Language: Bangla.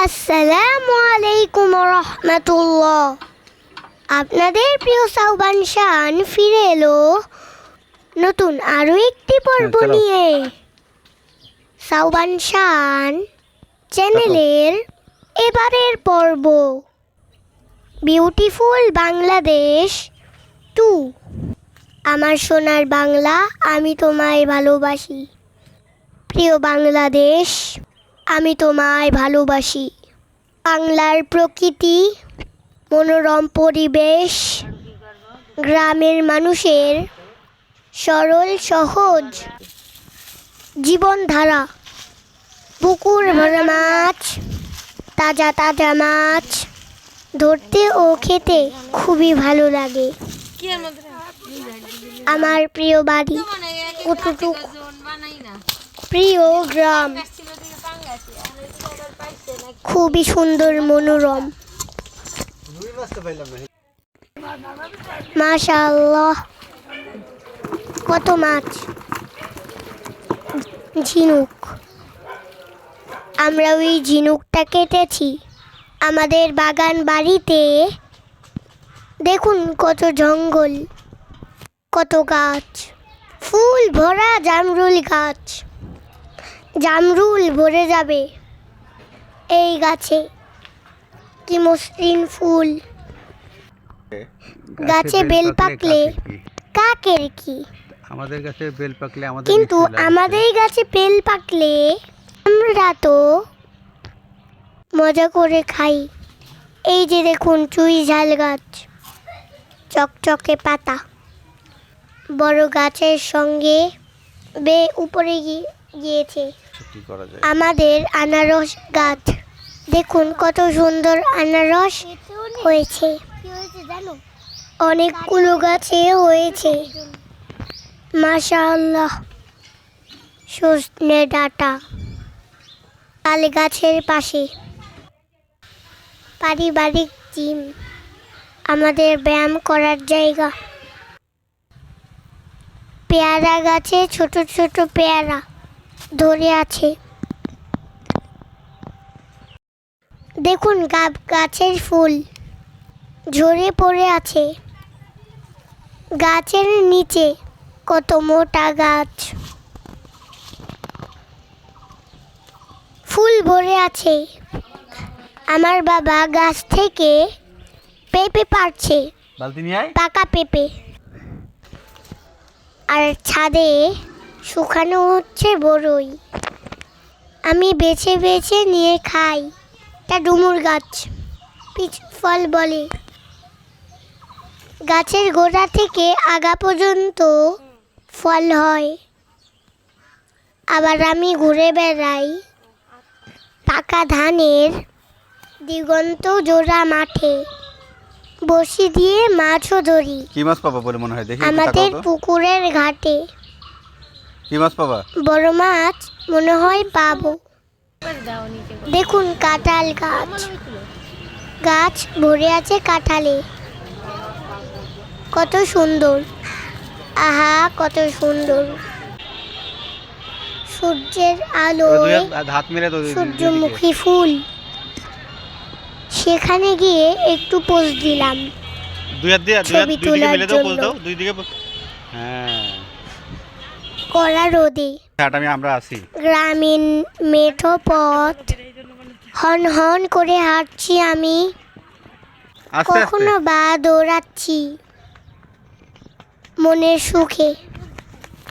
আসসালামু আলাইকুম রহমতুল্লাহ। আপনাদের প্রিয় সাউবান শান ফিরে এলো নতুন আরো একটি পর্ব নিয়ে। সাউবান শান চ্যানেলের এবারের পর্ব বিউটিফুল বাংলাদেশ 2। আমার সোনার বাংলা, আমি তোমায় ভালোবাসি। প্রিয় বাংলাদেশ, আমি তোমায় ভালোবাসি। বাংলার প্রকৃতি, মনোরম পরিবেশ, গ্রামের মানুষের সরল সহজ জীবনধারা, পুকুর ভরা মাছ, তাজা তাজা মাছ ধরতে ও খেতে খুবই ভালো লাগে। আমার প্রিয় বাড়ি, কতটুকু প্রিয় গ্রাম, খুবই সুন্দর মনোরম। মাশাআল্লাহ, কত মাছ, ঝিনুক। আমরা ওই ঝিনুকটা কেটেছি আমাদের বাগান বাড়িতে। দেখুন কত জঙ্গল, কত গাছ, ফুল ভরা জামরুল গাছ। জামরুল ভরে যাবে এই গাছে। কি মসৃণ ফুল। গাছে বেল পাকলে কাকের কি, আমাদের গাছে বেল পাকলে আমাদের, কিন্তু আমাদের গাছে বেল পাকলে আমরা তো মজা করে খাই। এই যে দেখুন চুই ঝাল গাছ, চকচকে পাতা। বড় গাছের সঙ্গে উপরে গিয়েছে আমাদের আনারস গাছ। দেখুন কত সুন্দর আনারস হয়েছে। অনেকগুলো গাছে হয়েছে মাশাআল্লাহ। সজনে ডাঁটা তাল গাছের পাশে পারিবারিক জিম, আমাদের ব্যায়াম করার জায়গা। পেয়ারা গাছে ছোট ছোট পেয়ারা ধরে আছে। দেখুন গাছের ফুল ঝরে পড়ে আছে। গাছের নিচে কত মোটা গাছ, ফুল ভরে আছে। আমার বাবা গাছ থেকে পেঁপে পাড়ছে, পাকা পেঁপে। আর ছাদে শুকানো হচ্ছে বড়ই। আমি বেছে বেছে নিয়ে খাই। এটা ডুমুর গাছ, পিচ ফল বলে। গাছের গোড়া থেকে আগা পর্যন্ত ফল হয়। আবার আমি ঘুরে বেড়াই পাকা ধানের দিগন্ত জোড়া মাঠে, বড়শি দিয়ে মাছও ধরি। কি মাছ পাবো বলে মনে হয়? দেখি আমাদের পুকুরের ঘাটে কি মাছ পাবা? বড় মাছ মনে হয় পাবো। দেখুন কাঁঠাল গাছ, গাছ ভরে আছে কাঁঠালে। কত সুন্দর, আহা কত সুন্দর। সূর্যের আলোয় সূর্যমুখী ফুল। সেখানে গিয়ে একটু পোজ দিলাম ছবি তোলার জন্য। কড়া রোদে আমরা আছি। গ্রামীণ মেঠো পথ হন হন করে হাঁটছি আমি। কখনো বা দৌড়াচ্ছি মনের সুখে।